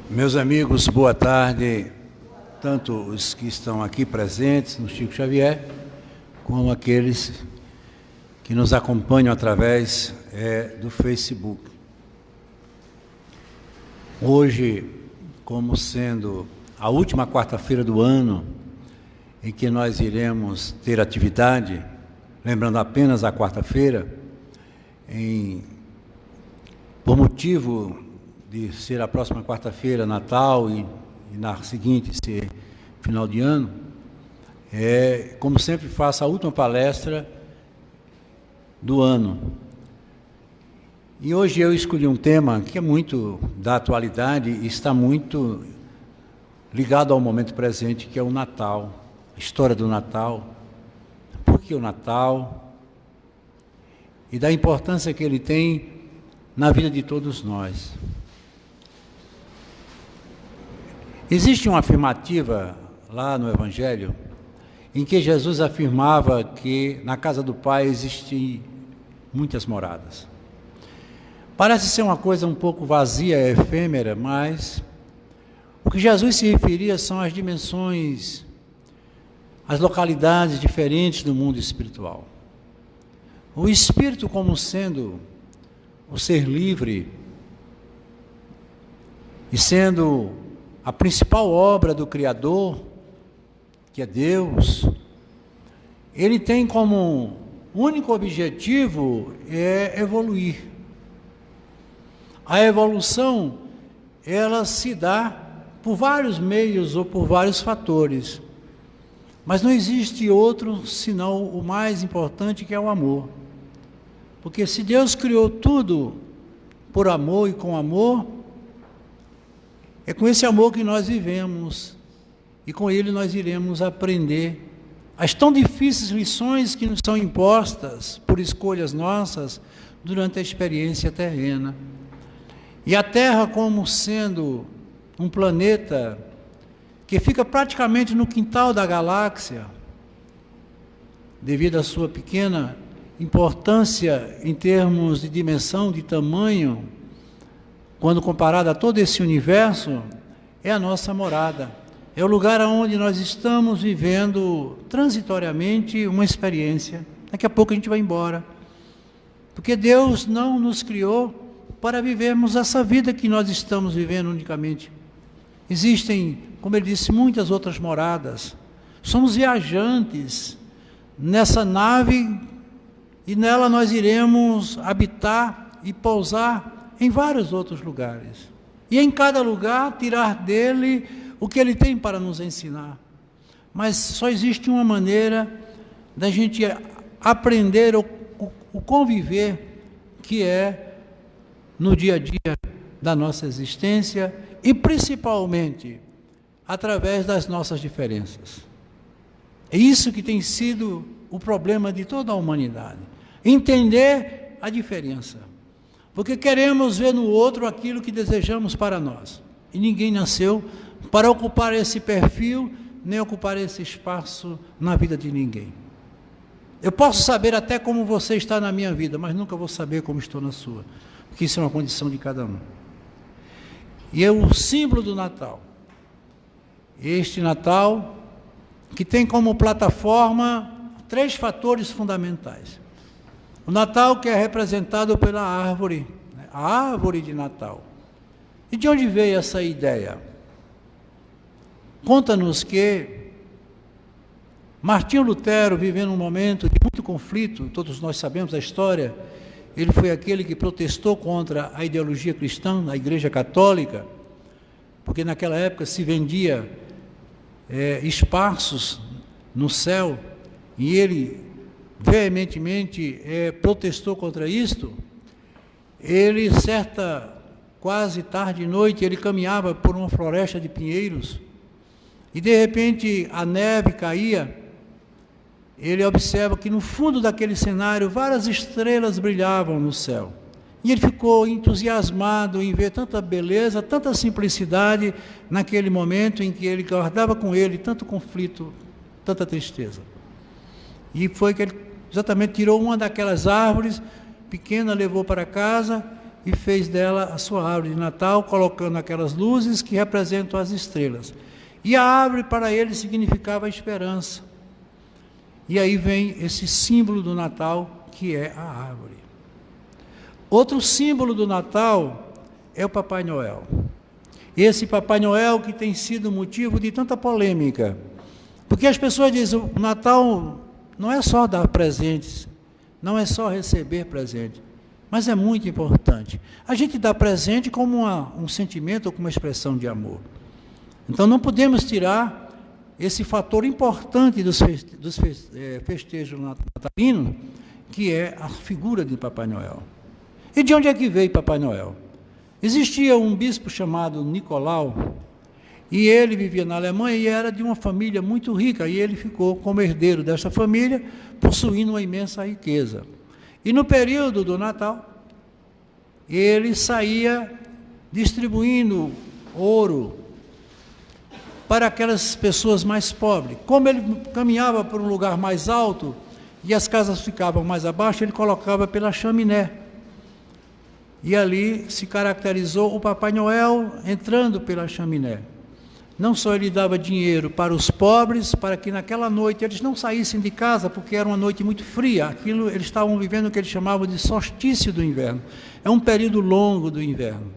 Meus amigos, boa tarde, tanto os que estão aqui presentes no Chico Xavier, como aqueles que nos acompanham através do Facebook. Hoje, como sendo a última quarta-feira do ano, em que nós iremos ter atividade, lembrando apenas a quarta-feira, por motivo de ser a próxima quarta-feira, Natal, e na seguinte ser final de ano, como sempre faço a última palestra do ano. E hoje eu escolhi um tema que é muito da atualidade e está muito ligado ao momento presente, que é o Natal, a história do Natal, por que o Natal, e da importância que ele tem na vida de todos nós. Existe uma afirmativa lá no Evangelho, em que Jesus afirmava que na casa do Pai existem muitas moradas. Parece ser uma coisa um pouco vazia, efêmera, mas o que Jesus se referia são as dimensões, as localidades diferentes do mundo espiritual. O Espírito como sendo o ser livre e sendo a principal obra do Criador, que é Deus, ele tem como único objetivo evoluir. A evolução, ela se dá por vários meios ou por vários fatores, mas não existe outro senão o mais importante, que é o amor. Porque se Deus criou tudo por amor e com amor, é com esse amor que nós vivemos, e com ele nós iremos aprender as tão difíceis lições que nos são impostas por escolhas nossas durante a experiência terrena. E a Terra, como sendo um planeta que fica praticamente no quintal da galáxia, devido à sua pequena importância em termos de dimensão, de tamanho, quando comparado a todo esse universo, é a nossa morada. É o lugar onde nós estamos vivendo transitoriamente uma experiência. Daqui a pouco a gente vai embora. Porque Deus não nos criou para vivermos essa vida que nós estamos vivendo unicamente. Existem, como ele disse, muitas outras moradas. Somos viajantes nessa nave, e nela nós iremos habitar e pousar em vários outros lugares, e em cada lugar tirar dele o que ele tem para nos ensinar. Mas só existe uma maneira da gente aprender o conviver, que é no dia a dia da nossa existência, e principalmente através das nossas diferenças. É isso que tem sido o problema de toda a humanidade, entender a diferença. Porque queremos ver no outro aquilo que desejamos para nós. E ninguém nasceu para ocupar esse perfil, nem ocupar esse espaço na vida de ninguém. Eu posso saber até como você está na minha vida, mas nunca vou saber como estou na sua. Porque isso é uma condição de cada um. E é o símbolo do Natal. Este Natal, que tem como plataforma 3 fatores fundamentais. O Natal, que é representado pela árvore, a árvore de Natal. E de onde veio essa ideia? Conta-nos que Martinho Lutero, vivendo um momento de muito conflito, todos nós sabemos a história, ele foi aquele que protestou contra a ideologia cristã na Igreja Católica, porque naquela época se vendia espaços no céu, e ele veementemente protestou contra isto. Ele, certa quase tarde e noite, ele caminhava por uma floresta de pinheiros, e de repente a neve caía. Ele observa que no fundo daquele cenário várias estrelas brilhavam no céu, e ele ficou entusiasmado em ver tanta beleza, tanta simplicidade, naquele momento em que ele guardava com ele tanto conflito, tanta tristeza. E foi que ele exatamente tirou uma daquelas árvores pequena, levou para casa, e fez dela a sua árvore de Natal, colocando aquelas luzes que representam as estrelas. E a árvore para ele significava a esperança. E aí vem esse símbolo do Natal, que é a árvore. Outro símbolo do Natal é o Papai Noel. Esse Papai Noel que tem sido motivo de tanta polêmica. Porque as pessoas dizem, o Natal não é só dar presentes, não é só receber presente, mas é muito importante. A gente dá presente como um sentimento ou como uma expressão de amor. Então não podemos tirar esse fator importante dos festejos natalinos, que é a figura de Papai Noel. E de onde é que veio Papai Noel? Existia um bispo chamado Nicolau, e ele vivia na Alemanha e era de uma família muito rica, e ele ficou como herdeiro dessa família, possuindo uma imensa riqueza. E no período do Natal, ele saía distribuindo ouro para aquelas pessoas mais pobres. Como ele caminhava por um lugar mais alto e as casas ficavam mais abaixo, ele colocava pela chaminé. E ali se caracterizou o Papai Noel entrando pela chaminé. Não só ele dava dinheiro para os pobres, para que naquela noite eles não saíssem de casa, porque era uma noite muito fria. Aquilo, eles estavam vivendo o que eles chamavam de solstício do inverno. É um período longo do inverno.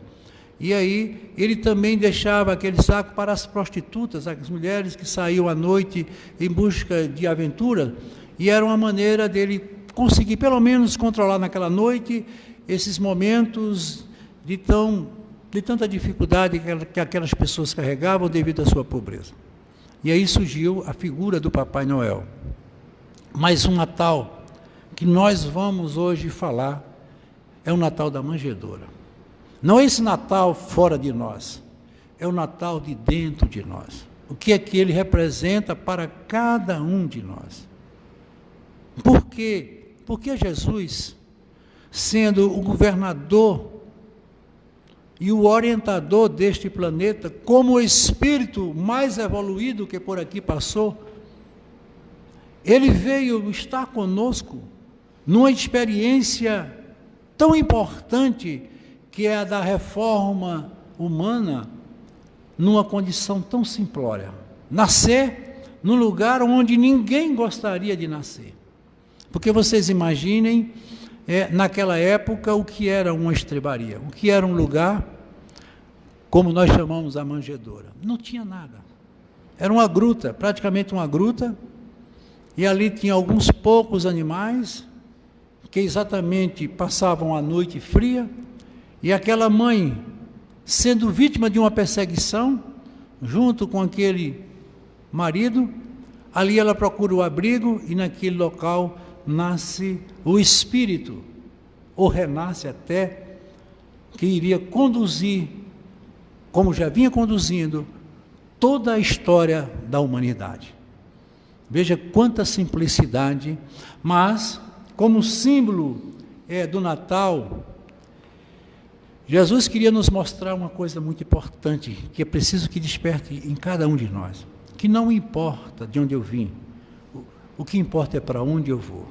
E aí ele também deixava aquele saco para as prostitutas, as mulheres que saíam à noite em busca de aventura, e era uma maneira dele conseguir pelo menos controlar naquela noite esses momentos de tanta dificuldade que aquelas pessoas carregavam devido à sua pobreza. E aí surgiu a figura do Papai Noel. Mas um Natal que nós vamos hoje falar é o Natal da manjedoura. Não é esse Natal fora de nós, é o Natal de dentro de nós. O que é que ele representa para cada um de nós? Por quê? Porque Jesus, sendo o governador e o orientador deste planeta, como o espírito mais evoluído que por aqui passou, ele veio estar conosco numa experiência tão importante que é a da reforma humana, numa condição tão simplória. Nascer num lugar onde ninguém gostaria de nascer. Porque vocês imaginem, naquela época, o que era uma estrebaria, o que era um lugar, como nós chamamos a manjedoura. Não tinha nada. Era uma gruta, praticamente uma gruta, e ali tinha alguns poucos animais, que exatamente passavam a noite fria, e aquela mãe, sendo vítima de uma perseguição, junto com aquele marido, ali ela procura o abrigo, e naquele local nasce o Espírito, ou renasce até, que iria conduzir, como já vinha conduzindo, toda a história da humanidade. Veja quanta simplicidade, mas, como símbolo do Natal, Jesus queria nos mostrar uma coisa muito importante, que é preciso que desperte em cada um de nós, que não importa de onde eu vim, o que importa é para onde eu vou.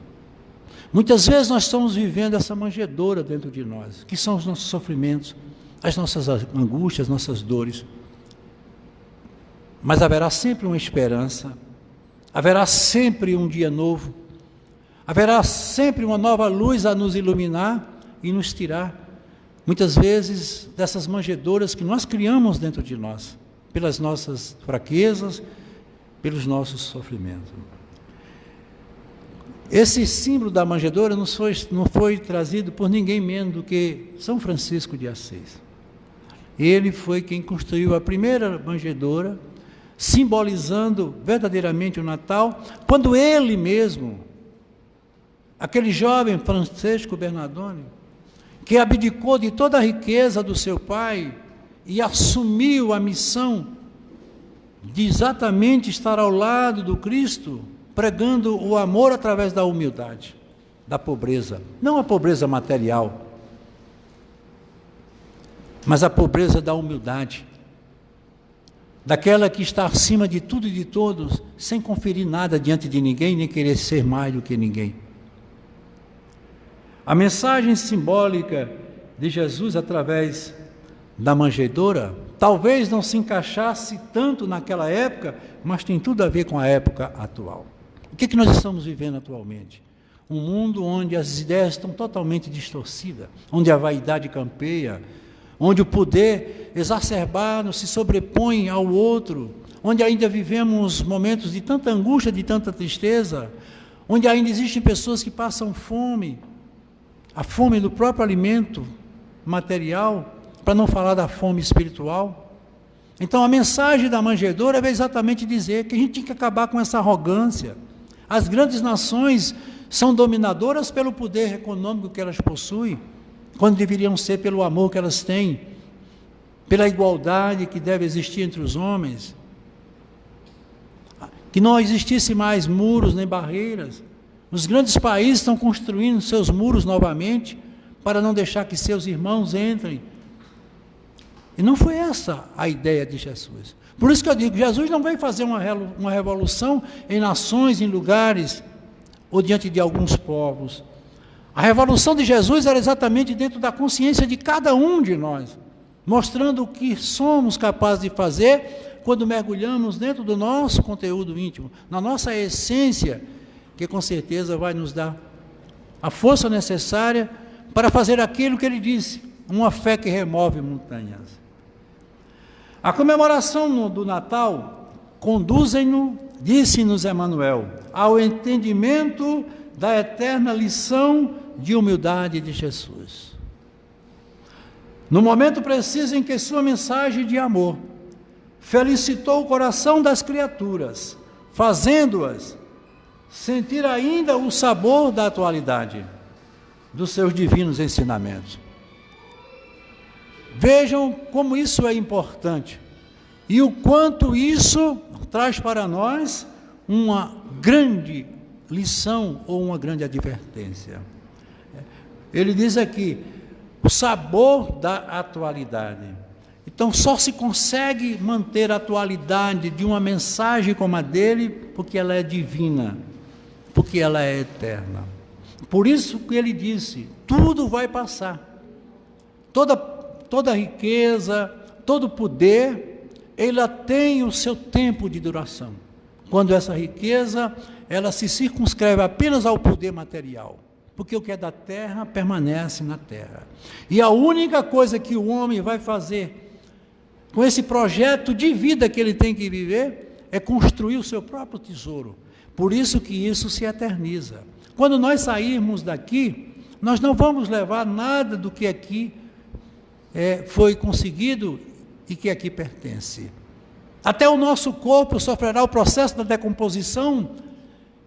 Muitas vezes nós estamos vivendo essa manjedoura dentro de nós, que são os nossos sofrimentos, as nossas angústias, as nossas dores. Mas haverá sempre uma esperança, haverá sempre um dia novo, haverá sempre uma nova luz a nos iluminar e nos tirar, muitas vezes, dessas manjedouras que nós criamos dentro de nós, pelas nossas fraquezas, pelos nossos sofrimentos. Esse símbolo da manjedoura não foi trazido por ninguém menos do que São Francisco de Assis. Ele foi quem construiu a primeira manjedoura, simbolizando verdadeiramente o Natal, quando ele mesmo, aquele jovem Francesco Bernardone, que abdicou de toda a riqueza do seu pai e assumiu a missão de exatamente estar ao lado do Cristo, pregando o amor através da humildade, da pobreza, não a pobreza material, mas a pobreza da humildade, daquela que está acima de tudo e de todos, sem conferir nada diante de ninguém, nem querer ser mais do que ninguém. A mensagem simbólica de Jesus através da manjedoura, talvez não se encaixasse tanto naquela época, mas tem tudo a ver com a época atual. O que nós estamos vivendo atualmente? Um mundo onde as ideias estão totalmente distorcidas, onde a vaidade campeia, onde o poder exacerbado se sobrepõe ao outro, onde ainda vivemos momentos de tanta angústia, de tanta tristeza, onde ainda existem pessoas que passam fome, a fome do próprio alimento material, para não falar da fome espiritual. Então a mensagem da manjedoura é exatamente dizer que a gente tem que acabar com essa arrogância. As grandes nações são dominadoras pelo poder econômico que elas possuem, quando deveriam ser pelo amor que elas têm, pela igualdade que deve existir entre os homens, que não existisse mais muros nem barreiras. Os grandes países estão construindo seus muros novamente, para não deixar que seus irmãos entrem. E não foi essa a ideia de Jesus. Por isso que eu digo, Jesus não veio fazer uma revolução em nações, em lugares, ou diante de alguns povos. A revolução de Jesus era exatamente dentro da consciência de cada um de nós, mostrando o que somos capazes de fazer quando mergulhamos dentro do nosso conteúdo íntimo, na nossa essência, que com certeza vai nos dar a força necessária para fazer aquilo que ele disse, uma fé que remove montanhas. A comemoração do Natal conduzem-nos, disse-nos Emmanuel, ao entendimento da eterna lição de humildade de Jesus. No momento preciso em que sua mensagem de amor felicitou o coração das criaturas, fazendo-as sentir ainda o sabor da atualidade dos seus divinos ensinamentos. Vejam como isso é importante e o quanto isso traz para nós uma grande lição ou uma grande advertência. Ele diz aqui, o sabor da atualidade. Então só se consegue manter a atualidade de uma mensagem como a dele, porque ela é divina, porque ela é eterna. Por isso que ele disse, tudo vai passar. Toda riqueza, todo poder, ela tem o seu tempo de duração. Quando essa riqueza, ela se circunscreve apenas ao poder material, porque o que é da terra permanece na terra. E a única coisa que o homem vai fazer com esse projeto de vida que ele tem que viver é construir o seu próprio tesouro. Por isso que isso se eterniza. Quando nós sairmos daqui, nós não vamos levar nada do que aqui foi conseguido e que aqui pertence. Até o nosso corpo sofrerá o processo da decomposição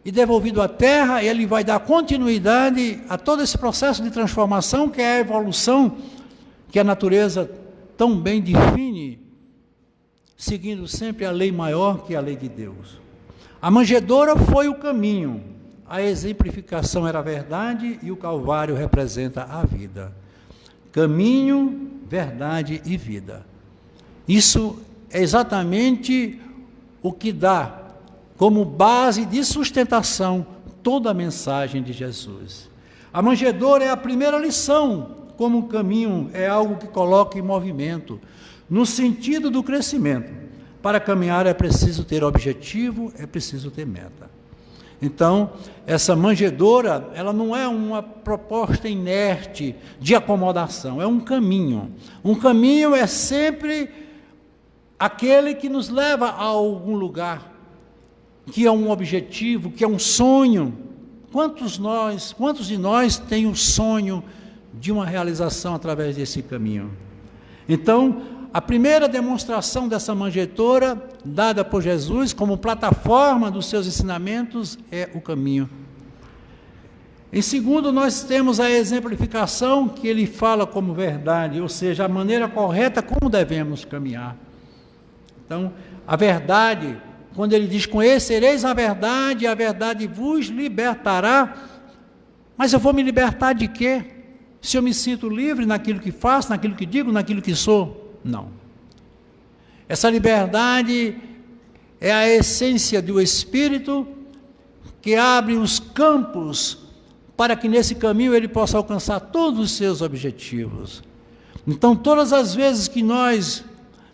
e devolvido à terra, ele vai dar continuidade a todo esse processo de transformação que é a evolução que a natureza tão bem define, seguindo sempre a lei maior que é a lei de Deus. A manjedoura foi o caminho, a exemplificação era a verdade e o Calvário representa a vida. Caminho, verdade e vida. Isso é exatamente o que dá como base de sustentação toda a mensagem de Jesus. A manjedoura é a primeira lição, como um caminho é algo que coloca em movimento, no sentido do crescimento. Para caminhar é preciso ter objetivo, é preciso ter meta. Então, essa manjedoura, ela não é uma proposta inerte de acomodação, é um caminho. Um caminho é sempre aquele que nos leva a algum lugar, que é um objetivo, que é um sonho. Quantos de nós têm o sonho de uma realização através desse caminho? Então, a primeira demonstração dessa manjedoura, dada por Jesus como plataforma dos seus ensinamentos, é o caminho. Em segundo, nós temos a exemplificação que ele fala como verdade, ou seja, a maneira correta como devemos caminhar. Então, a verdade, quando ele diz, conhecereis a verdade vos libertará, mas eu vou me libertar de quê? Se eu me sinto livre naquilo que faço, naquilo que digo, naquilo que sou? Não. Essa liberdade é a essência do Espírito que abre os campos para que nesse caminho ele possa alcançar todos os seus objetivos. Então, todas as vezes que nós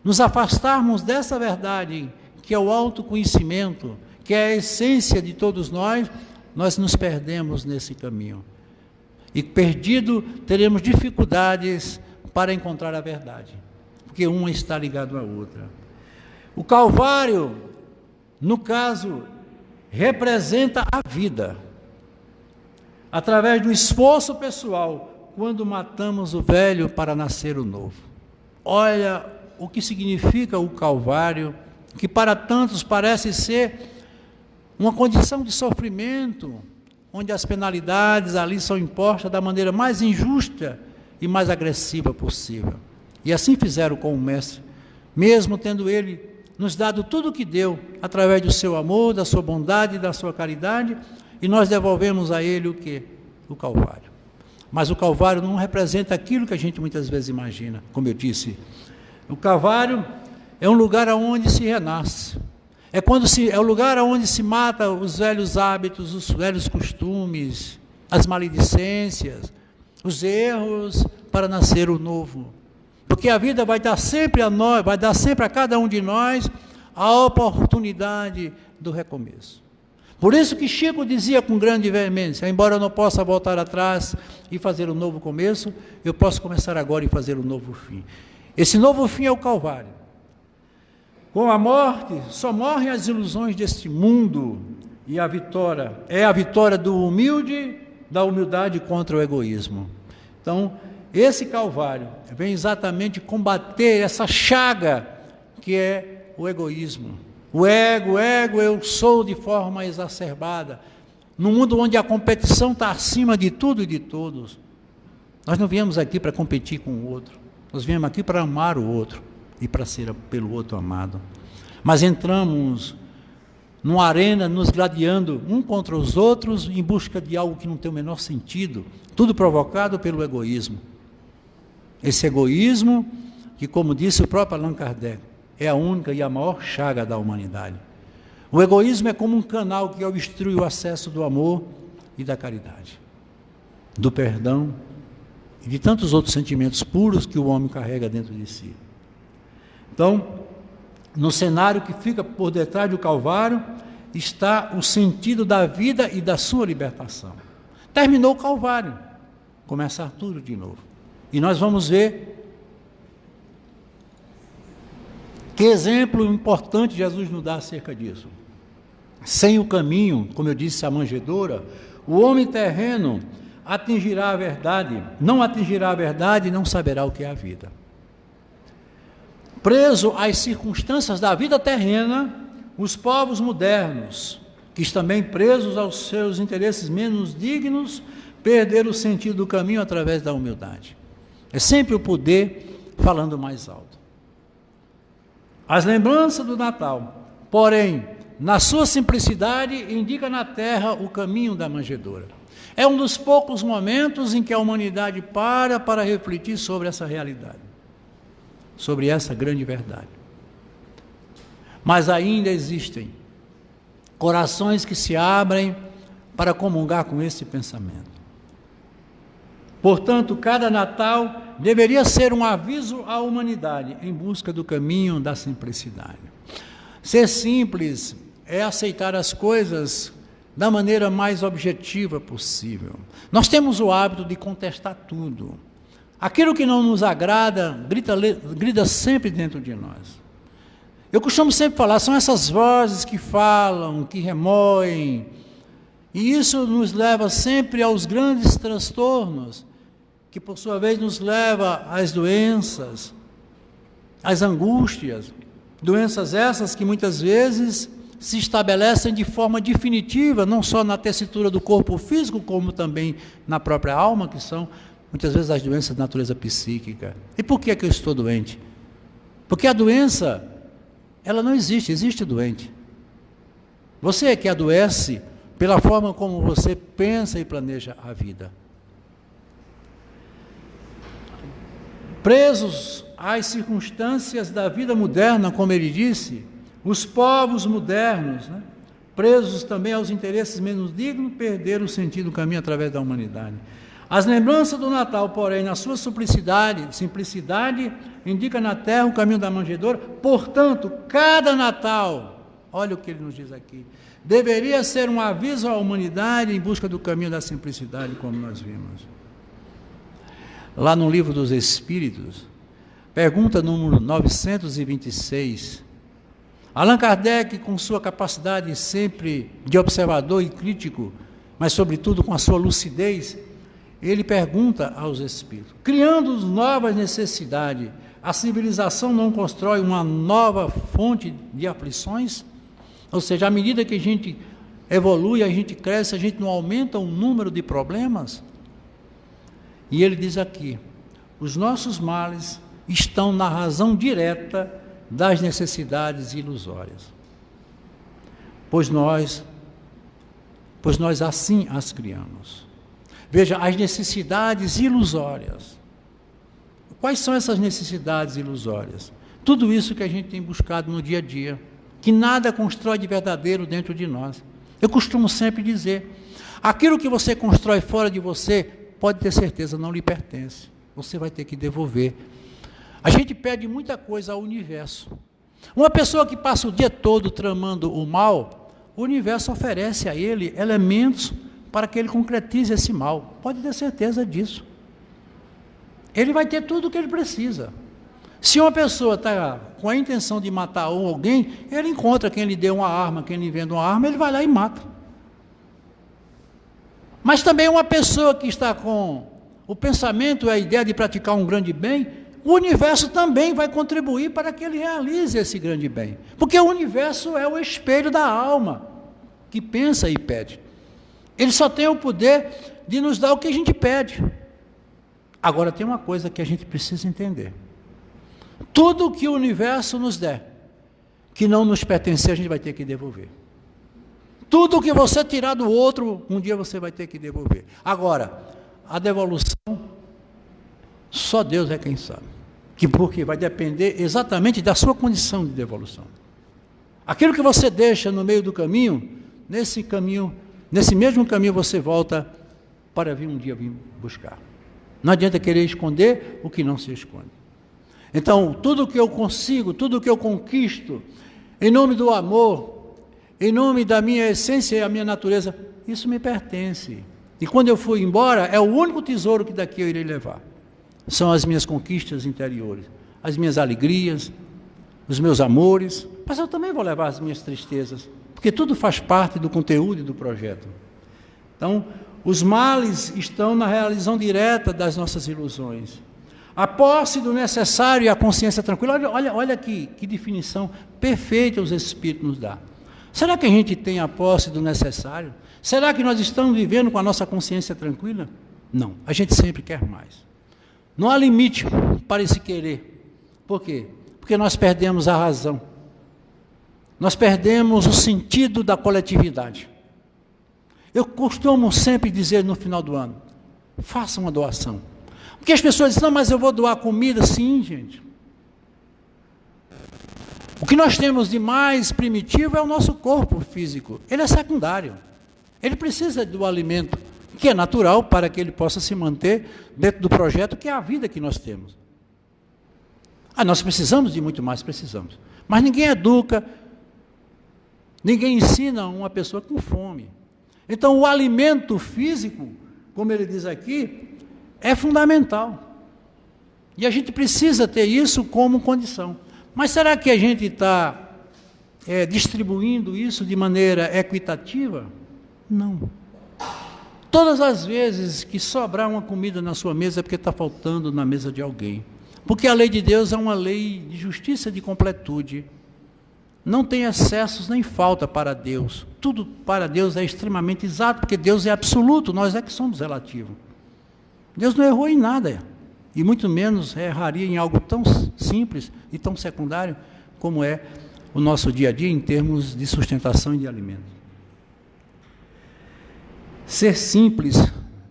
nos afastarmos dessa verdade, que é o autoconhecimento, que é a essência de todos nós, nós nos perdemos nesse caminho. E perdido, teremos dificuldades para encontrar a verdade, porque uma está ligada à outra. O Calvário, no caso, representa a vida, através do esforço pessoal, quando matamos o velho para nascer o novo. Olha o que significa o Calvário, que para tantos parece ser uma condição de sofrimento, onde as penalidades ali são impostas da maneira mais injusta e mais agressiva possível. E assim fizeram com o Mestre, mesmo tendo ele nos dado tudo o que deu, através do seu amor, da sua bondade, da sua caridade, e nós devolvemos a ele o quê? O Calvário. Mas o Calvário não representa aquilo que a gente muitas vezes imagina, como eu disse. O Calvário é um lugar onde se renasce. É o lugar onde se mata os velhos hábitos, os velhos costumes, as maledicências, os erros, para nascer o novo. Porque a vida vai dar sempre a nós, vai dar sempre a cada um de nós a oportunidade do recomeço. Por isso que Chico dizia com grande veemência: embora eu não possa voltar atrás e fazer um novo começo, eu posso começar agora e fazer um novo fim. Esse novo fim é o Calvário. Com a morte, só morrem as ilusões deste mundo, e a vitória é a vitória do humilde, da humildade contra o egoísmo. Então, esse Calvário vem exatamente combater essa chaga que é o egoísmo. O ego, eu sou de forma exacerbada. Num mundo onde a competição está acima de tudo e de todos. Nós não viemos aqui para competir com o outro. Nós viemos aqui para amar o outro e para ser pelo outro amado. Mas entramos numa arena nos gladiando um contra os outros em busca de algo que não tem o menor sentido, tudo provocado pelo egoísmo. Esse egoísmo que, como disse o próprio Allan Kardec, é a única e a maior chaga da humanidade. O egoísmo é como um canal que obstrui o acesso do amor e da caridade, do perdão e de tantos outros sentimentos puros que o homem carrega dentro de si. Então, no cenário que fica por detrás do Calvário, está o sentido da vida e da sua libertação. Terminou o Calvário, começar tudo de novo. E nós vamos ver que exemplo importante Jesus nos dá acerca disso. Sem o caminho, como eu disse, a manjedoura, o homem terreno atingirá a verdade, não atingirá a verdade e não saberá o que é a vida. Preso às circunstâncias da vida terrena, os povos modernos, que também presos aos seus interesses menos dignos, perderam o sentido do caminho através da humildade. É sempre o poder falando mais alto. As lembranças do Natal, porém, na sua simplicidade, indica na terra o caminho da manjedoura. É um dos poucos momentos em que a humanidade para refletir sobre essa realidade, sobre essa grande verdade. Mas ainda existem corações que se abrem para comungar com esse pensamento. Portanto, cada Natal deveria ser um aviso à humanidade em busca do caminho da simplicidade. Ser simples é aceitar as coisas da maneira mais objetiva possível. Nós temos o hábito de contestar tudo. Aquilo que não nos agrada, grita sempre dentro de nós. Eu costumo sempre falar, são essas vozes que falam, que remoem, e isso nos leva sempre aos grandes transtornos, que por sua vez nos leva às doenças, às angústias, doenças essas que muitas vezes se estabelecem de forma definitiva, não só na tessitura do corpo físico, como também na própria alma, que são muitas vezes as doenças de natureza psíquica. E por que é que eu estou doente? Porque a doença, ela não existe, existe doente. Você é que adoece pela forma como você pensa e planeja a vida. Presos às circunstâncias da vida moderna, como ele disse, os povos modernos, presos também aos interesses menos dignos, perderam o sentido do caminho através da humanidade. As lembranças do Natal, porém, na sua simplicidade, indica na terra o caminho da manjedoura. Portanto, cada Natal, olha o que ele nos diz aqui, deveria ser um aviso à humanidade em busca do caminho da simplicidade, como nós vimos. Lá no Livro dos Espíritos, pergunta número 926, Allan Kardec, com sua capacidade sempre de observador e crítico, mas sobretudo com a sua lucidez, ele pergunta aos espíritos: criando novas necessidades, a civilização não constrói uma nova fonte de aflições? Ou seja, à medida que a gente evolui, a gente cresce, a gente não aumenta o número de problemas? E ele diz aqui: os nossos males estão na razão direta das necessidades ilusórias, pois nós assim as criamos. Veja, as necessidades ilusórias. Quais são essas necessidades ilusórias? Tudo isso que a gente tem buscado no dia a dia, que nada constrói de verdadeiro dentro de nós. Eu costumo sempre dizer, aquilo que você constrói fora de você, pode ter certeza, não lhe pertence. Você vai ter que devolver. A gente pede muita coisa ao universo. Uma pessoa que passa o dia todo tramando o mal, o universo oferece a ele elementos para que ele concretize esse mal. Pode ter certeza disso. Ele vai ter tudo o que ele precisa. Se uma pessoa está com a intenção de matar alguém, ele encontra quem lhe deu uma arma, quem lhe vende uma arma, ele vai lá e mata. Mas também uma pessoa que está com o pensamento e a ideia de praticar um grande bem, o universo também vai contribuir para que ele realize esse grande bem. Porque o universo é o espelho da alma, que pensa e pede. Ele só tem o poder de nos dar o que a gente pede. Agora, tem uma coisa que a gente precisa entender. Tudo que o universo nos der, que não nos pertencer, a gente vai ter que devolver. Tudo que você tirar do outro, um dia você vai ter que devolver. Agora, a devolução, só Deus é quem sabe. Porque vai depender exatamente da sua condição de devolução. Aquilo que você deixa no meio do caminho, nesse mesmo caminho você volta para vir um dia vir buscar. Não adianta querer esconder o que não se esconde. Então, tudo que eu consigo, tudo que eu conquisto, em nome do amor, em nome da minha essência e a minha natureza, isso me pertence. E quando eu for embora, é o único tesouro que daqui eu irei levar. São as minhas conquistas interiores, as minhas alegrias, os meus amores, mas eu também vou levar as minhas tristezas, porque tudo faz parte do conteúdo e do projeto. Então, os males estão na realização direta das nossas ilusões. A posse do necessário e a consciência tranquila. Olha que definição perfeita os Espíritos nos dão. Será que a gente tem a posse do necessário? Será que nós estamos vivendo com a nossa consciência tranquila? Não, a gente sempre quer mais. Não há limite para esse querer. Por quê? Porque nós perdemos a razão. Nós perdemos o sentido da coletividade. Eu costumo sempre dizer no final do ano, faça uma doação. Porque as pessoas dizem, não, mas eu vou doar comida. Sim, gente. O que nós temos de mais primitivo é o nosso corpo físico. Ele é secundário. Ele precisa do alimento, que é natural para que ele possa se manter dentro do projeto, que é a vida que nós temos. Nós precisamos de muito mais, precisamos. Mas ninguém educa, ninguém ensina uma pessoa com fome. Então, o alimento físico, como ele diz aqui, é fundamental. E a gente precisa ter isso como condição. Mas será que a gente está distribuindo isso de maneira equitativa? Não. Todas as vezes que sobrar uma comida na sua mesa é porque está faltando na mesa de alguém. Porque a lei de Deus é uma lei de justiça e de completude. Não tem excessos nem falta para Deus. Tudo para Deus é extremamente exato, porque Deus é absoluto, nós é que somos relativos. Deus não errou em nada, e muito menos erraria em algo tão simples e tão secundário como é o nosso dia a dia em termos de sustentação e de alimento. Ser simples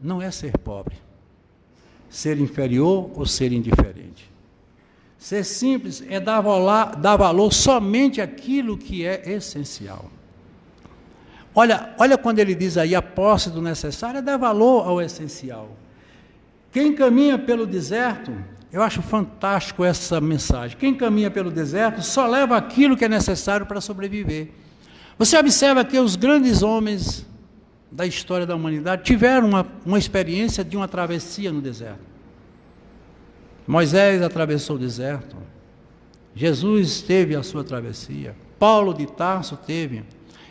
não é ser pobre, ser inferior ou ser indiferente. Ser simples é dar valor somente àquilo que é essencial. Olha quando ele diz aí, a posse do necessário é dar valor ao essencial. Quem caminha pelo deserto, eu acho fantástico essa mensagem, quem caminha pelo deserto só leva aquilo que é necessário para sobreviver. Você observa que os grandes homens da história da humanidade tiveram uma experiência de uma travessia no deserto. Moisés atravessou o deserto, Jesus teve a sua travessia, Paulo de Tarso teve.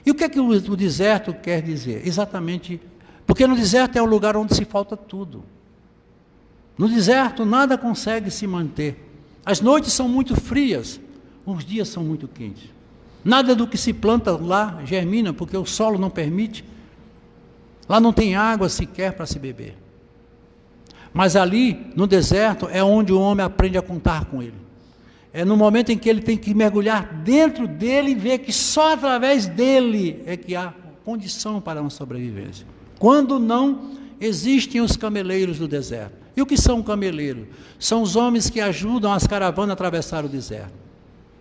E o que é que o deserto quer dizer? Exatamente, porque no deserto é o lugar onde se falta tudo. No deserto nada consegue se manter. As noites são muito frias, os dias são muito quentes. Nada do que se planta lá germina, porque o solo não permite. Lá não tem água sequer para se beber. Mas ali, no deserto, é onde o homem aprende a contar com ele. É no momento em que ele tem que mergulhar dentro dele e ver que só através dele é que há condição para uma sobrevivência. Quando não, existem os cameleiros do deserto. E o que são cameleiros? São os homens que ajudam as caravanas a atravessar o deserto.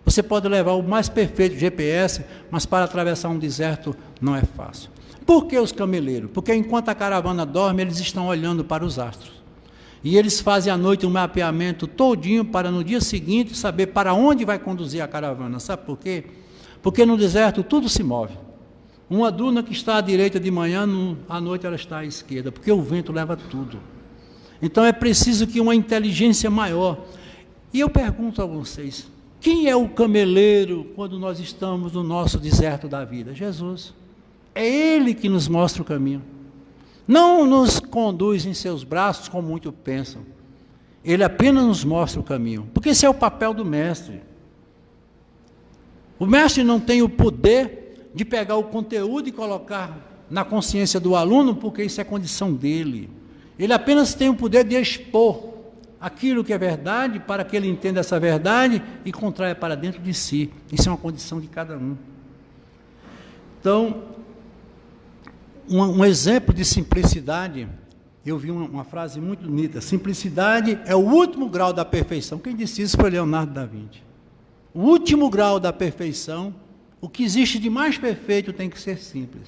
Você pode levar o mais perfeito GPS, mas para atravessar um deserto não é fácil. Por que os cameleiros? Porque enquanto a caravana dorme, eles estão olhando para os astros. E eles fazem à noite um mapeamento todinho para no dia seguinte saber para onde vai conduzir a caravana. Sabe por quê? Porque no deserto tudo se move. Uma duna que está à direita de manhã, à noite ela está à esquerda, porque o vento leva tudo. Então é preciso que uma inteligência maior. E eu pergunto a vocês, quem é o cameleiro quando nós estamos no nosso deserto da vida? Jesus. É Ele que nos mostra o caminho. Não nos conduz em seus braços como muitos pensam. Ele apenas nos mostra o caminho, porque esse é o papel do mestre. O mestre não tem o poder de pegar o conteúdo e colocar na consciência do aluno, porque isso é condição dele. Ele apenas tem o poder de expor aquilo que é verdade, para que ele entenda essa verdade e contraia para dentro de si. Isso é uma condição de cada um. Então, um exemplo de simplicidade, eu vi uma frase muito bonita: simplicidade é o último grau da perfeição. Quem disse isso foi Leonardo da Vinci. O último grau da perfeição, o que existe de mais perfeito tem que ser simples.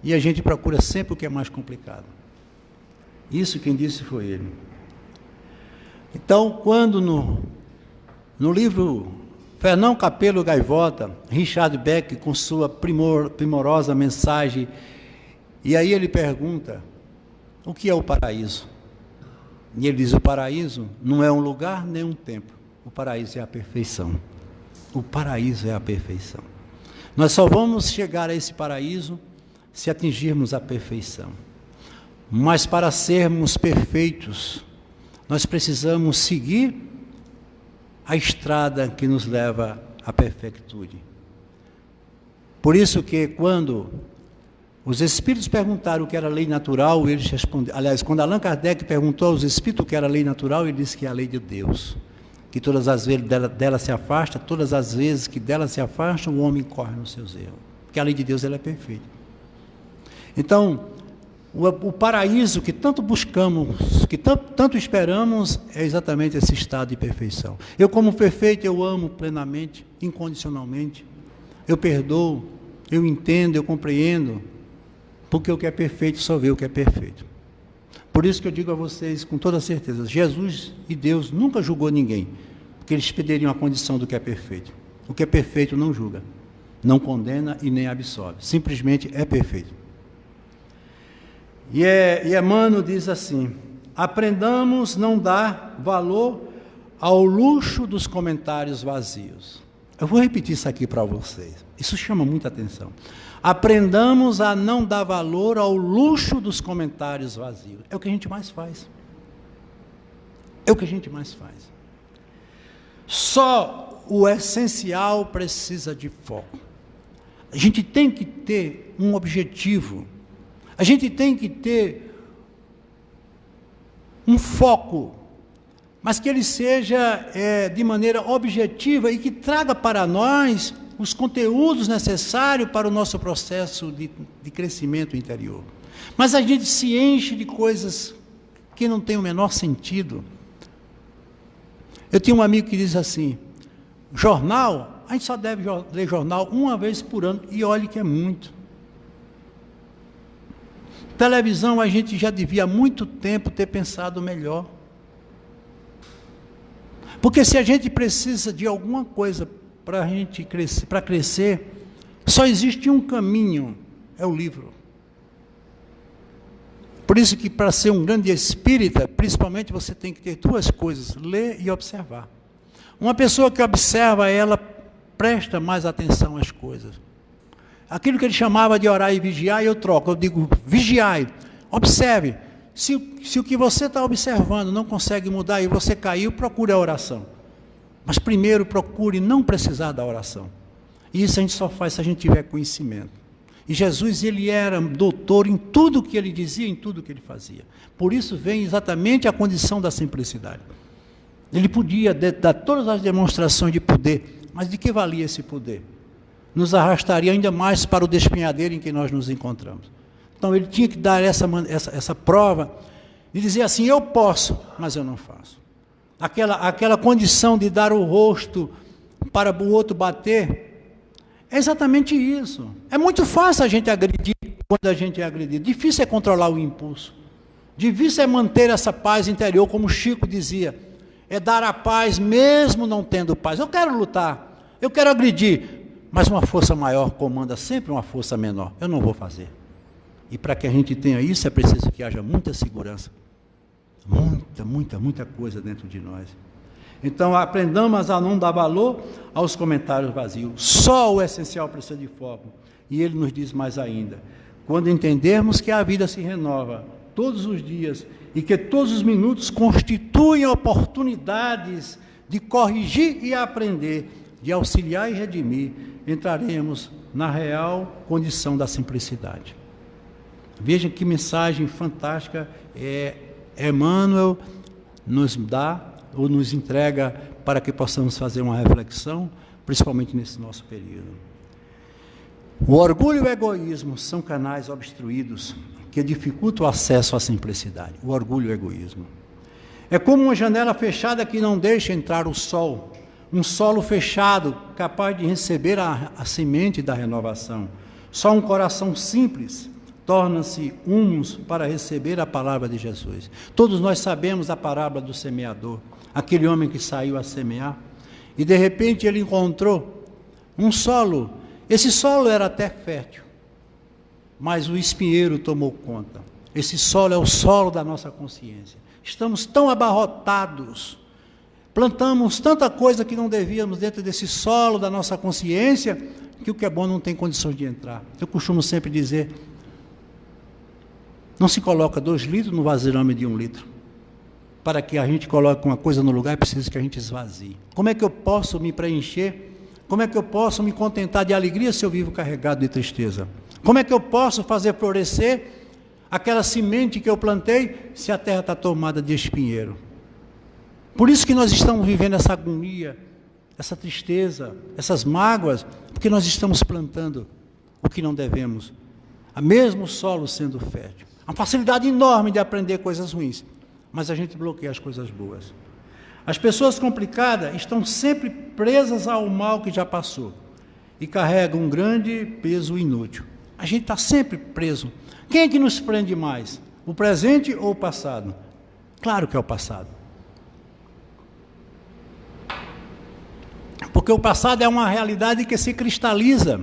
E a gente procura sempre o que é mais complicado. Isso quem disse foi ele. Então, quando no livro Fernão Capelo Gaivota, Richard Beck, com sua primorosa mensagem, e aí ele pergunta, o que é o paraíso? E ele diz, o paraíso não é um lugar nem um tempo, o paraíso é a perfeição. O paraíso é a perfeição. Nós só vamos chegar a esse paraíso se atingirmos a perfeição. Mas para sermos perfeitos, nós precisamos seguir a estrada que nos leva à perfeitude. Por isso que quando os espíritos perguntaram o que era lei natural, eles responderam. Aliás, quando Allan Kardec perguntou aos espíritos o que era lei natural, ele disse que é a lei de Deus. Que todas as vezes dela se afasta, todas as vezes que dela se afasta, o homem corre nos seus erros. Porque a lei de Deus ela é perfeita. Então, o paraíso que tanto buscamos, que tanto esperamos, é exatamente esse estado de perfeição. Eu, como perfeito, eu amo plenamente, incondicionalmente. Eu perdoo, eu entendo, eu compreendo. Porque o que é perfeito só vê o que é perfeito. Por isso que eu digo a vocês com toda certeza, Jesus e Deus nunca julgou ninguém, porque eles pediriam a condição do que é perfeito. O que é perfeito não julga, não condena e nem absolve, simplesmente é perfeito. E Emmanuel diz assim, aprendamos não dar valor ao luxo dos comentários vazios. Eu vou repetir isso aqui para vocês, isso chama muita atenção. Aprendamos a não dar valor ao luxo dos comentários vazios. É o que a gente mais faz. É o que a gente mais faz. Só o essencial precisa de foco. A gente tem que ter um objetivo. A gente tem que ter um foco, mas que ele seja de maneira objetiva e que traga para nós os conteúdos necessários para o nosso processo de crescimento interior. Mas a gente se enche de coisas que não têm o menor sentido. Eu tinha um amigo que diz assim, jornal, a gente só deve ler jornal uma vez por ano, e olhe que é muito. televisão a gente já devia há muito tempo ter pensado melhor. Porque se a gente precisa de alguma coisa para a gente crescer, para crescer, só existe um caminho, é o livro. Por isso que para ser um grande espírita, principalmente você tem que ter duas coisas, ler e observar. Uma pessoa que observa, ela presta mais atenção às coisas. Aquilo que ele chamava de orar e vigiar, eu troco, eu digo vigiai, observe. Se o que você está observando não consegue mudar e você caiu, procure a oração. Mas primeiro procure não precisar da oração. E isso a gente só faz se a gente tiver conhecimento. E Jesus, ele era doutor em tudo que ele dizia, em tudo que ele fazia. Por isso vem exatamente a condição da simplicidade. Ele podia dar todas as demonstrações de poder, mas de que valia esse poder? Nos arrastaria ainda mais para o despenhadeiro em que nós nos encontramos. Então ele tinha que dar essa prova de dizer assim, eu posso, mas eu não faço. Aquela condição de dar o rosto para o outro bater, é exatamente isso. É muito fácil a gente agredir quando a gente é agredido. Difícil é controlar o impulso. Difícil é manter essa paz interior, como Chico dizia. É dar a paz mesmo não tendo paz. Eu quero lutar, eu quero agredir, mas uma força maior comanda sempre uma força menor. Eu não vou fazer. E para que a gente tenha isso, é preciso que haja muita segurança. Muita coisa dentro de nós. Então, aprendamos a não dar valor aos comentários vazios. Só o essencial precisa de foco. E ele nos diz mais ainda. Quando entendermos que a vida se renova todos os dias e que todos os minutos constituem oportunidades de corrigir e aprender, de auxiliar e redimir, entraremos na real condição da simplicidade. Veja que mensagem fantástica Emmanuel nos dá ou nos entrega para que possamos fazer uma reflexão, principalmente nesse nosso período. O orgulho e o egoísmo são canais obstruídos que dificultam o acesso à simplicidade. O orgulho e o egoísmo. É como uma janela fechada que não deixa entrar o sol, um solo fechado capaz de receber a semente da renovação. Só um coração simples torna-se humus para receber a palavra de Jesus. Todos nós sabemos a parábola do semeador, aquele homem que saiu a semear, e de repente ele encontrou um solo. Esse solo era até fértil, mas o espinheiro tomou conta. Esse solo é o solo da nossa consciência. Estamos tão abarrotados, plantamos tanta coisa que não devíamos dentro desse solo da nossa consciência, que o que é bom não tem condições de entrar. Eu costumo sempre dizer, não se coloca 2 litros no vasilhame de 1 litro. Para que a gente coloque uma coisa no lugar, é preciso que a gente esvazie. Como é que eu posso me preencher? Como é que eu posso me contentar de alegria se eu vivo carregado de tristeza? Como é que eu posso fazer florescer aquela semente que eu plantei se a terra está tomada de espinheiro? Por isso que nós estamos vivendo essa agonia, essa tristeza, essas mágoas, porque nós estamos plantando o que não devemos, mesmo o solo sendo fértil. Uma facilidade enorme de aprender coisas ruins, mas a gente bloqueia as coisas boas. As pessoas complicadas estão sempre presas ao mal que já passou e carregam um grande peso inútil. A gente está sempre preso. Quem é que nos prende mais? O presente ou o passado? Claro que é o passado. Porque o passado é uma realidade que se cristaliza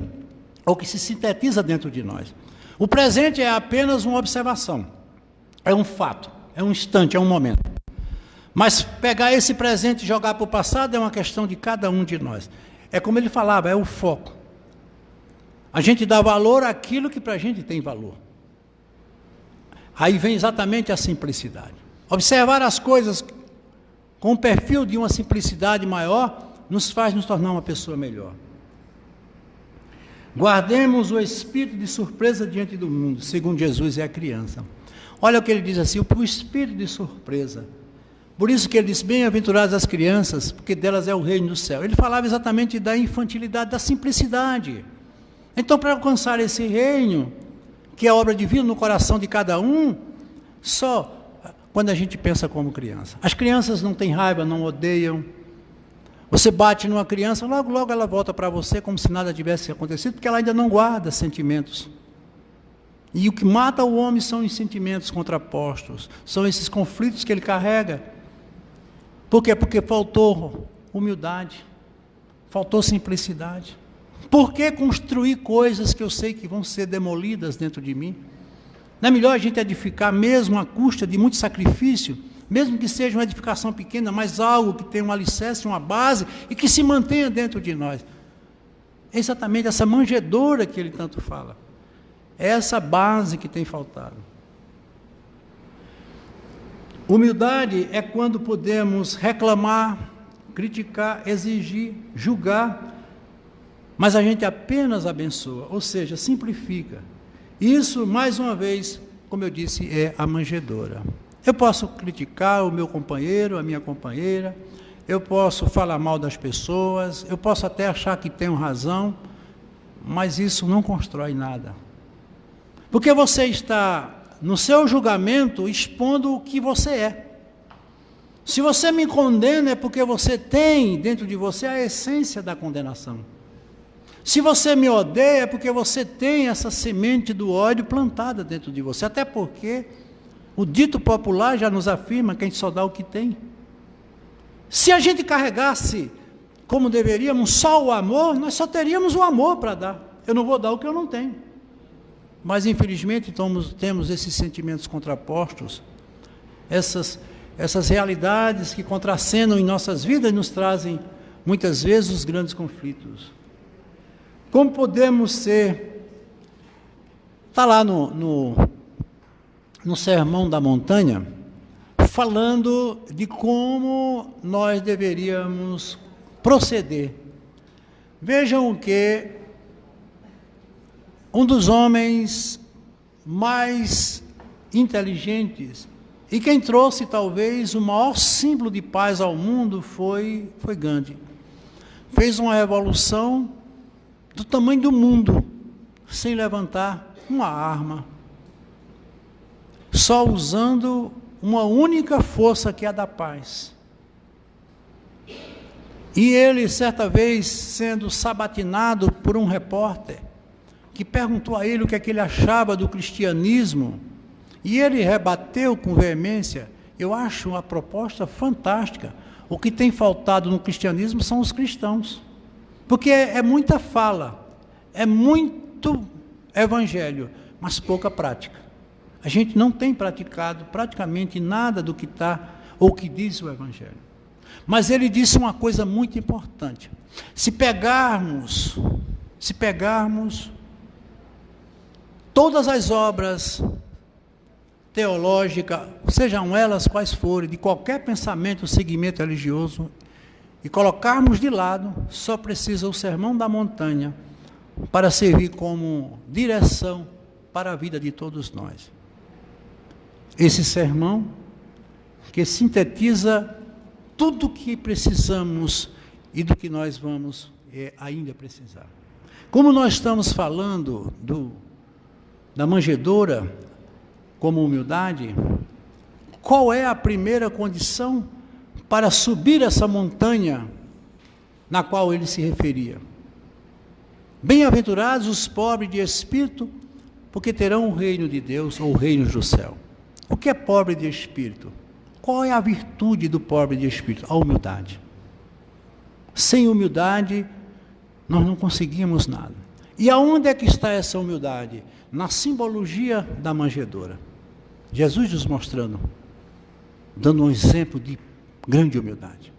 ou que se sintetiza dentro de nós. O presente é apenas uma observação, é um fato, é um instante, é um momento. Mas pegar esse presente e jogar para o passado é uma questão de cada um de nós. É como ele falava, é o foco. A gente dá valor àquilo que para a gente tem valor. Aí vem exatamente a simplicidade. Observar as coisas com o perfil de uma simplicidade maior nos faz nos tornar uma pessoa melhor. Guardemos o espírito de surpresa diante do mundo, segundo Jesus é a criança. Olha o que ele diz assim, o espírito de surpresa. Por isso que ele diz, bem-aventuradas as crianças, porque delas é o reino do céu. Ele falava exatamente da infantilidade, da simplicidade. Então, para alcançar esse reino, que é obra divina no coração de cada um, só quando a gente pensa como criança. As crianças não têm raiva, não odeiam. Você bate numa criança, logo ela volta para você como se nada tivesse acontecido, porque ela ainda não guarda sentimentos. E o que mata o homem são os sentimentos contrapostos, são esses conflitos que ele carrega. Por quê? Porque faltou humildade, faltou simplicidade. Por que construir coisas que eu sei que vão ser demolidas dentro de mim? Não é melhor a gente edificar mesmo à custa de muito sacrifício, mesmo que seja uma edificação pequena, mas algo que tenha um alicerce, uma base e que se mantenha dentro de nós. É exatamente essa manjedoura que ele tanto fala. É essa base que tem faltado. Humildade é quando podemos reclamar, criticar, exigir, julgar, mas a gente apenas abençoa, ou seja, simplifica. Isso, mais uma vez, como eu disse, é a manjedoura. Eu posso criticar o meu companheiro, a minha companheira, eu posso falar mal das pessoas, eu posso até achar que tenho razão, mas isso não constrói nada. Porque você está, no seu julgamento, expondo o que você é. Se você me condena, é porque você tem dentro de você a essência da condenação. Se você me odeia, é porque você tem essa semente do ódio plantada dentro de você. Até porque o dito popular já nos afirma que a gente só dá o que tem. Se a gente carregasse, como deveríamos, só o amor, nós só teríamos o amor para dar. Eu não vou dar o que eu não tenho. Mas, infelizmente, temos esses sentimentos contrapostos, essas realidades que contracenam em nossas vidas e nos trazem, muitas vezes, os grandes conflitos. Como podemos ser... Está lá no Sermão da Montanha, falando de como nós deveríamos proceder. Vejam que um dos homens mais inteligentes e quem trouxe talvez o maior símbolo de paz ao mundo foi Gandhi. Fez uma revolução do tamanho do mundo, sem levantar uma arma, só usando uma única força que é a da paz. E ele, certa vez, sendo sabatinado por um repórter, que perguntou a ele o que é que ele achava do cristianismo, e ele rebateu com veemência. Eu acho uma proposta fantástica. O que tem faltado no cristianismo são os cristãos, porque é muita fala, é muito evangelho, mas pouca prática. A gente não tem praticado praticamente nada do que está, ou que diz o evangelho. Mas ele disse uma coisa muito importante. Se pegarmos todas as obras teológicas, sejam elas quais forem, de qualquer pensamento ou segmento religioso, e colocarmos de lado, só precisa o Sermão da Montanha para servir como direção para a vida de todos nós. Esse sermão que sintetiza tudo o que precisamos e do que nós vamos ainda precisar. Como nós estamos falando da manjedoura como humildade, qual é a primeira condição para subir essa montanha na qual ele se referia? Bem-aventurados os pobres de espírito, porque terão o reino de Deus ou o reino do céu. O que é pobre de espírito? Qual é a virtude do pobre de espírito? A humildade. Sem humildade, nós não conseguimos nada. E aonde é que está essa humildade? Na simbologia da manjedoura. Jesus nos mostrando, dando um exemplo de grande humildade.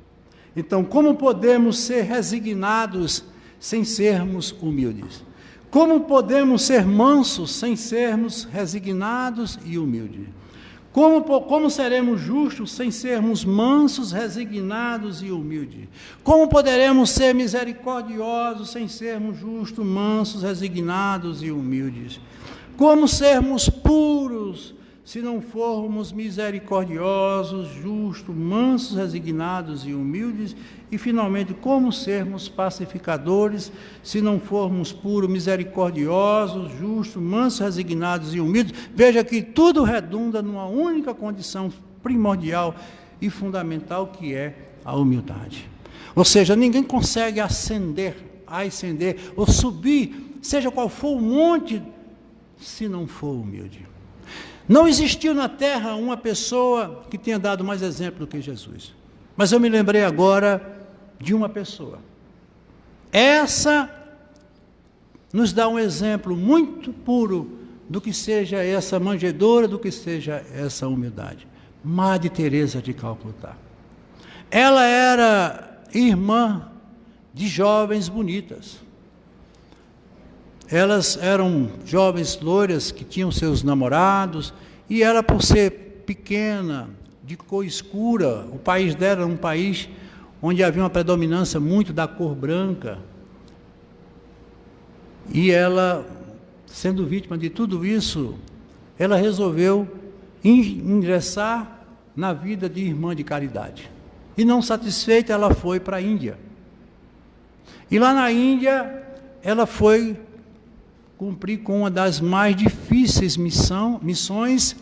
Então, como podemos ser resignados sem sermos humildes? Como podemos ser mansos sem sermos resignados e humildes? Como seremos justos sem sermos mansos, resignados e humildes? Como poderemos ser misericordiosos sem sermos justos, mansos, resignados e humildes? Como sermos puros se não formos misericordiosos, justos, mansos, resignados e humildes? E, finalmente, como sermos pacificadores se não formos puros, misericordiosos, justos, mansos, resignados e humildes? Veja que tudo redunda numa única condição primordial e fundamental, que é a humildade. Ou seja, ninguém consegue ascender ou subir, seja qual for o monte se não for humilde. Não existiu na terra uma pessoa que tenha dado mais exemplo do que Jesus. Mas eu me lembrei agora de uma pessoa. Essa nos dá um exemplo muito puro do que seja essa manjedoura, do que seja essa humildade. Madre Teresa de Calcutá. Ela era irmã de jovens bonitas. Elas eram jovens loiras que tinham seus namorados, e ela, por ser pequena, de cor escura, o país dela era um país onde havia uma predominância muito da cor branca, e ela, sendo vítima de tudo isso, ela resolveu ingressar na vida de irmã de caridade. E não satisfeita, ela foi para a Índia. E lá na Índia, ela foi cumprir com uma das mais difíceis missões,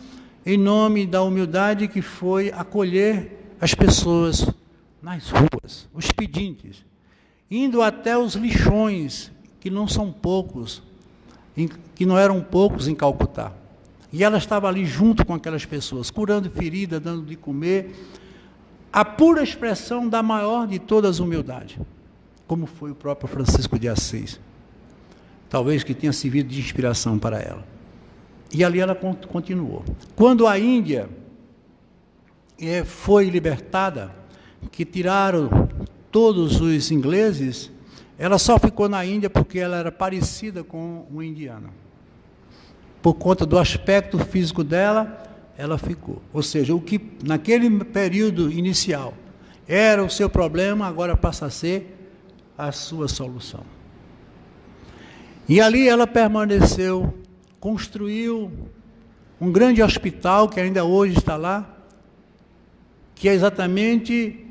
em nome da humildade, que foi acolher as pessoas nas ruas, os pedintes, indo até os lixões, que não são poucos, que não eram poucos em Calcutá. E ela estava ali junto com aquelas pessoas, curando ferida, dando de comer, a pura expressão da maior de todas as humildades, como foi o próprio Francisco de Assis, talvez que tenha servido de inspiração para ela. E ali ela continuou. Quando a Índia foi libertada, que tiraram todos os ingleses, ela só ficou na Índia porque ela era parecida com um indiano. Por conta do aspecto físico dela, ela ficou. Ou seja, o que naquele período inicial era o seu problema, agora passa a ser a sua solução. E ali ela permaneceu, construiu um grande hospital, que ainda hoje está lá, que é exatamente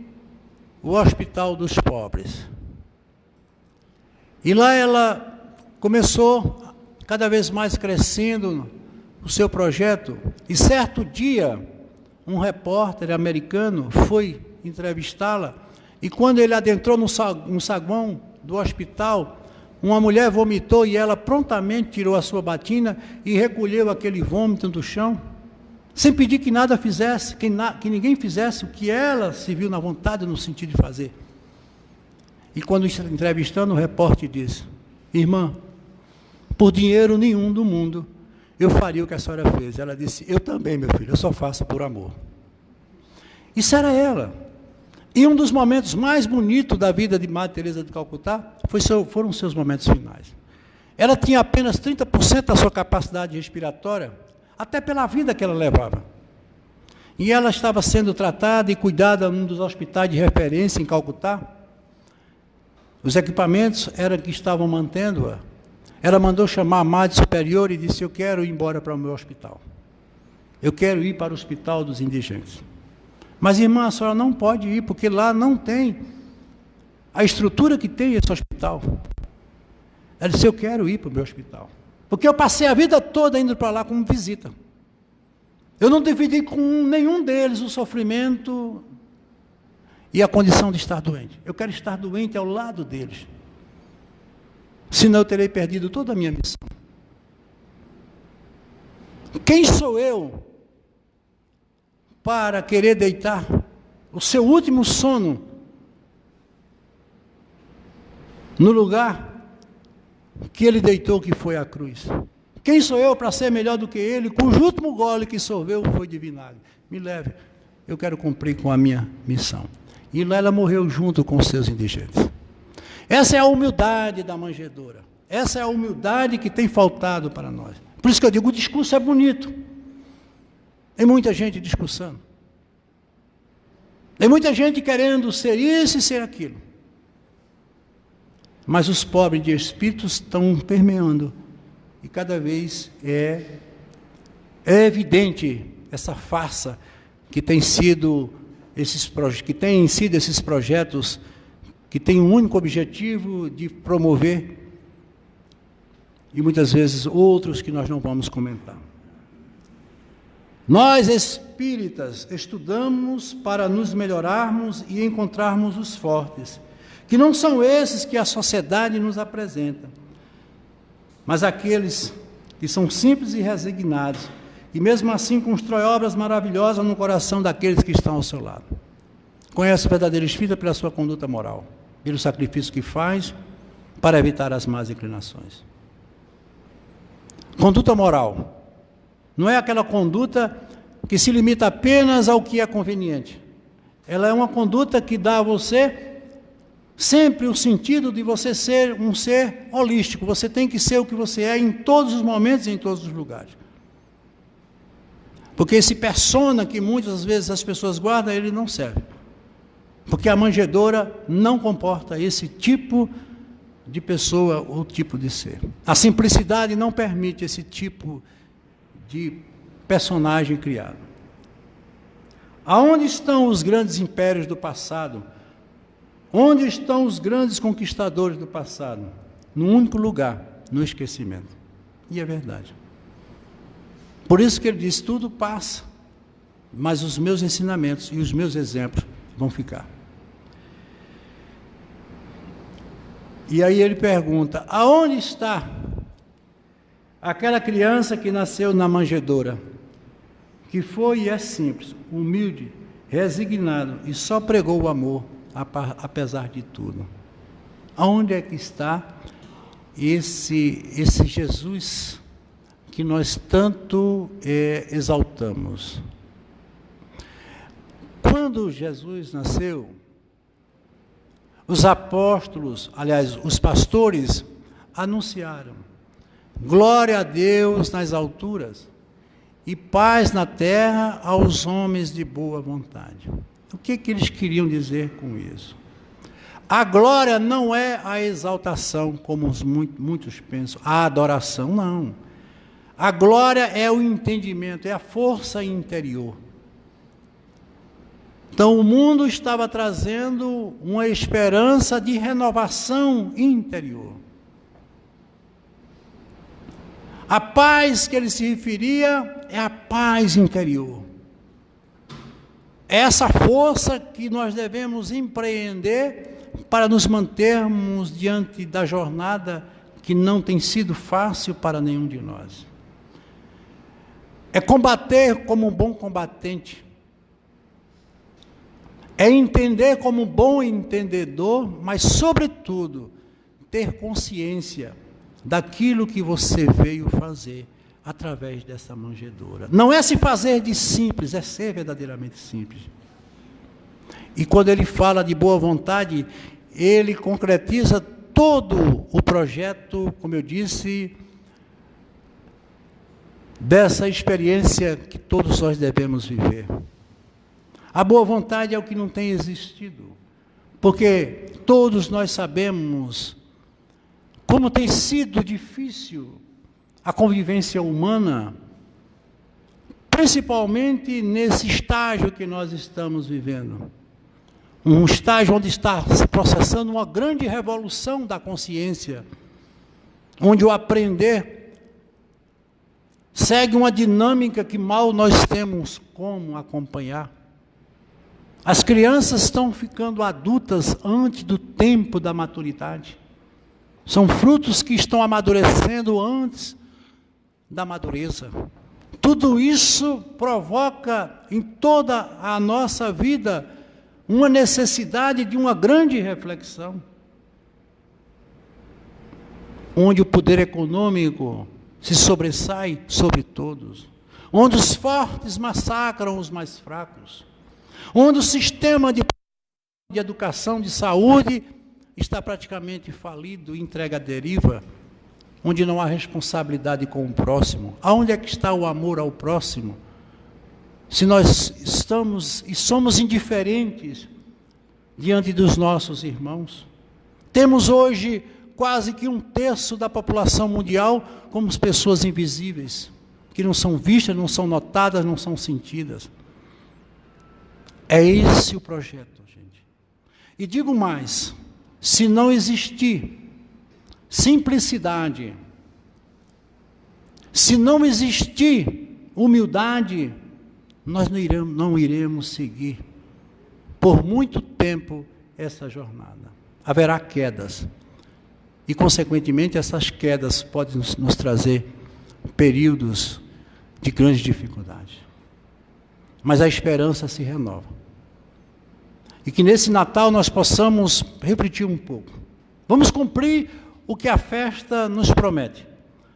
o Hospital dos Pobres. E lá ela começou, cada vez mais crescendo o seu projeto, e certo dia, um repórter americano foi entrevistá-la, e quando ele adentrou no saguão do hospital, uma mulher vomitou, e ela prontamente tirou a sua batina e recolheu aquele vômito do chão, sem pedir que nada fizesse, que ninguém fizesse o que ela se viu na vontade, no sentido de fazer. E quando entrevistando, o repórter disse: irmã, por dinheiro nenhum do mundo, eu faria o que a senhora fez. Ela disse: eu também, meu filho, eu só faço por amor. Isso era ela. E um dos momentos mais bonitos da vida de Madre Teresa de Calcutá foram seus momentos finais. Ela tinha apenas 30% da sua capacidade respiratória, até pela vida que ela levava. E ela estava sendo tratada e cuidada num dos hospitais de referência em Calcutá. Os equipamentos eram que estavam mantendo-a. Ela mandou chamar a Madre Superior e disse: eu quero ir embora para o meu hospital. Eu quero ir para o Hospital dos Indigentes. Mas, irmã, a senhora não pode ir, porque lá não tem a estrutura que tem esse hospital. Ela disse: eu quero ir para o meu hospital. Porque eu passei a vida toda indo para lá como visita. Eu não dividi com nenhum deles o sofrimento e a condição de estar doente. Eu quero estar doente ao lado deles. Senão eu terei perdido toda a minha missão. Quem sou eu para querer deitar o seu último sono no lugar que ele deitou, que foi a cruz? Quem sou eu para ser melhor do que ele, cujo último gole que sorveu foi de vinagre? Me leve, eu quero cumprir com a minha missão. E lá ela morreu junto com os seus indigentes. Essa é a humildade da manjedoura. Essa é a humildade que tem faltado para nós. Por isso que eu digo, o discurso é bonito. Tem muita gente discursando. Tem muita gente querendo ser isso e ser aquilo. Mas os pobres de espírito estão permeando. E cada vez é evidente essa farsa que tem sido esses projetos que têm um único objetivo de promover, e muitas vezes outros que nós não vamos comentar. Nós espíritas estudamos para nos melhorarmos e encontrarmos os fortes, que não são esses que a sociedade nos apresenta, mas aqueles que são simples e resignados, e mesmo assim constrói obras maravilhosas no coração daqueles que estão ao seu lado. Conhece o verdadeiro espírita pela sua conduta moral, pelo sacrifício que faz para evitar as más inclinações. Conduta moral não é aquela conduta que se limita apenas ao que é conveniente. Ela é uma conduta que dá a você sempre o sentido de você ser um ser holístico. Você tem que ser o que você é em todos os momentos e em todos os lugares. Porque esse persona que muitas vezes as pessoas guardam, ele não serve. Porque a manjedoura não comporta esse tipo de pessoa ou tipo de ser. A simplicidade não permite esse tipo de personagem criado. Aonde estão os grandes impérios do passado? Onde estão os grandes conquistadores do passado? Num único lugar, no esquecimento. E é verdade. Por isso que ele diz, tudo passa, mas os meus ensinamentos e os meus exemplos vão ficar. E aí ele pergunta, aonde está aquela criança que nasceu na manjedoura, que foi e é simples, humilde, resignado e só pregou o amor, apesar de tudo? Aonde é que está esse Jesus que nós tanto exaltamos? Quando Jesus nasceu, os apóstolos, aliás, os pastores, anunciaram: glória a Deus nas alturas e paz na terra aos homens de boa vontade. O que eles queriam dizer com isso? A glória não é a exaltação, como muitos pensam, a adoração, não. A glória é o entendimento, é a força interior. Então o mundo estava trazendo uma esperança de renovação interior. A paz que ele se referia é a paz interior. É essa força que nós devemos empreender para nos mantermos diante da jornada que não tem sido fácil para nenhum de nós. É combater como um bom combatente. É entender como um bom entendedor, mas, sobretudo, ter consciência daquilo que você veio fazer através dessa manjedoura. Não é se fazer de simples, é ser verdadeiramente simples. E quando ele fala de boa vontade, ele concretiza todo o projeto, como eu disse, dessa experiência que todos nós devemos viver. A boa vontade é o que não tem existido, porque todos nós sabemos como tem sido difícil a convivência humana, principalmente nesse estágio que nós estamos vivendo. Um estágio onde está se processando uma grande revolução da consciência, onde o aprender segue uma dinâmica que mal nós temos como acompanhar. As crianças estão ficando adultas antes do tempo da maturidade. São frutos que estão amadurecendo antes da madureza. Tudo isso provoca em toda a nossa vida uma necessidade de uma grande reflexão, onde o poder econômico se sobressai sobre todos, onde os fortes massacram os mais fracos, onde o sistema de educação, de saúde, está praticamente falido, entregue à deriva, onde não há responsabilidade com o próximo. Aonde é que está o amor ao próximo? Se nós estamos e somos indiferentes diante dos nossos irmãos. Temos hoje quase que 1/3 da população mundial como pessoas invisíveis, que não são vistas, não são notadas, não são sentidas. É esse o projeto, gente. E digo mais, se não existir simplicidade, se não existir humildade, nós não iremos seguir por muito tempo essa jornada. Haverá quedas. E, consequentemente, essas quedas podem nos trazer períodos de grande dificuldade. Mas a esperança se renova. E que nesse Natal nós possamos refletir um pouco. Vamos cumprir o que a festa nos promete.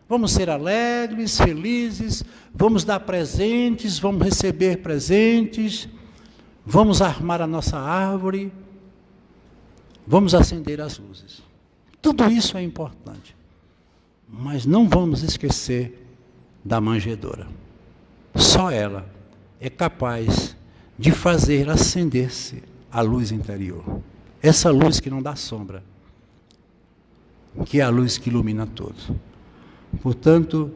Vamos ser alegres, felizes, vamos dar presentes, vamos receber presentes, vamos armar a nossa árvore, vamos acender as luzes. Tudo isso é importante. Mas não vamos esquecer da manjedoura. Só ela é capaz de fazer acender-se a luz interior. Essa luz que não dá sombra, que é a luz que ilumina todos. Portanto,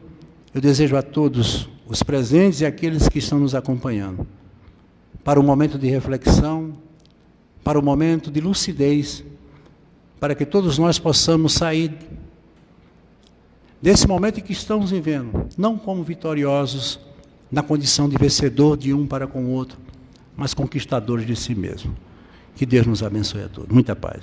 eu desejo a todos os presentes e aqueles que estão nos acompanhando, para o momento de reflexão, para o momento de lucidez, para que todos nós possamos sair desse momento em que estamos vivendo, não como vitoriosos, na condição de vencedor de um para com o outro, mas conquistadores de si mesmo. Que Deus nos abençoe a todos. Muita paz.